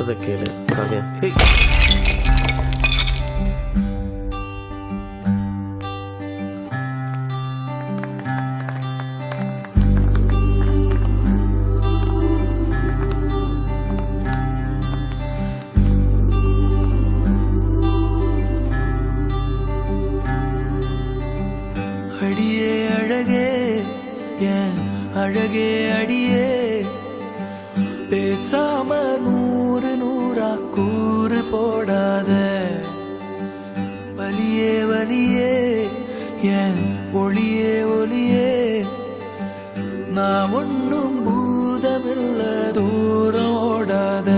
சொல்றத கேளு காவியா. ஏய், அடியே அழகே ஏன் அழகே அடியே பேசாம நூறு நூறா கூறு போடாத வலியே வலியே ஏன் ஒளியே ஒளியே நான் ஒன்னும் பூதமில்ல தூரம் ஓடாத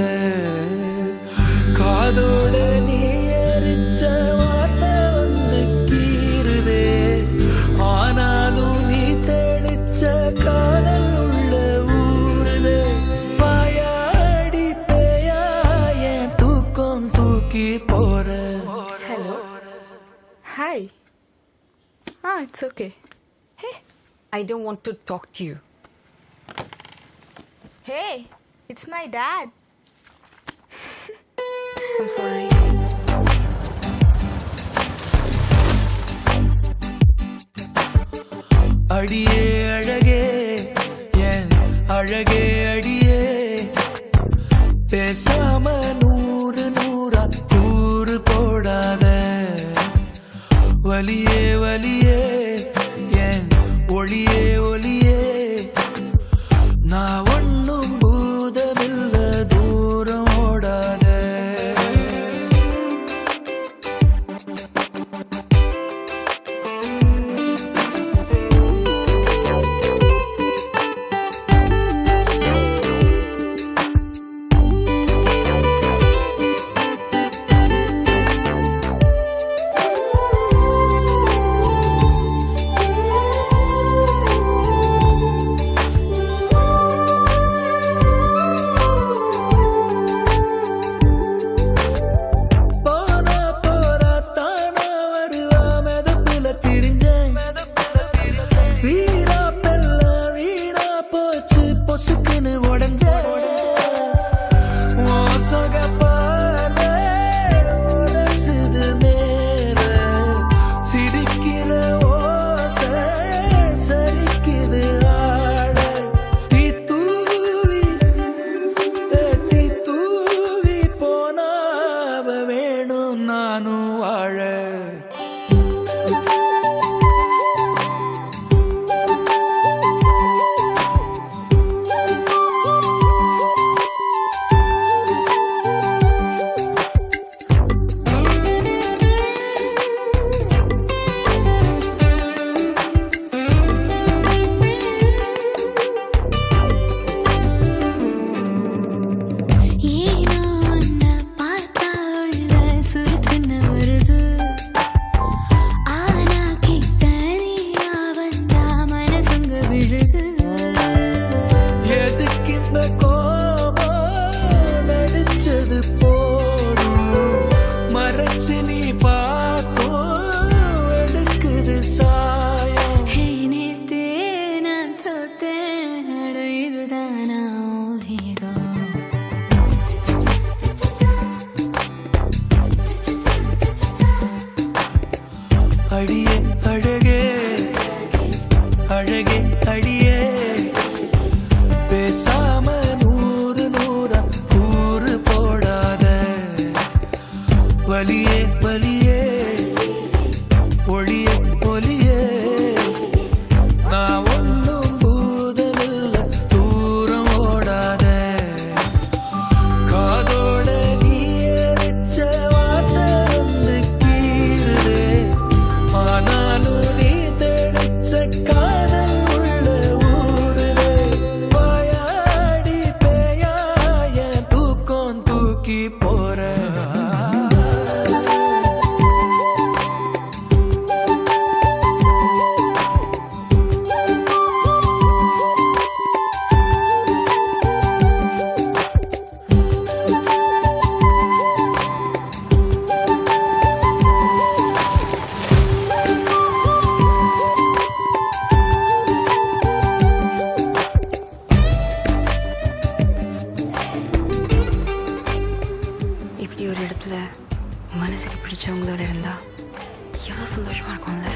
காதோட நீ எரிச்ச வார்த்தை வந்து கீறுதே ஆனாலும் நீ தெளிச்ச காதல் உள்ள ஊறுதே பாயாடி பேயா என் தூக்கம் தூக்கி போற. Hello. Hi. It's okay. Hey, I don't want to talk to you. hey, it's my dad. I'm sorry. அடியே அழகே என் அழகே அடியே பேசாம நூறு நூறா கூறு போடாத வலியே வலியே என் ஒளியே ஒளியே நான் ஒன்னும் பூதமில்ல தூரம் ஓடாத. இப்படி ஒரு இடத்துல மனசுக்கு பிடிச்சவங்களோட இருந்தா எவ்வளோ சந்தோஷமா இருக்கும்ல.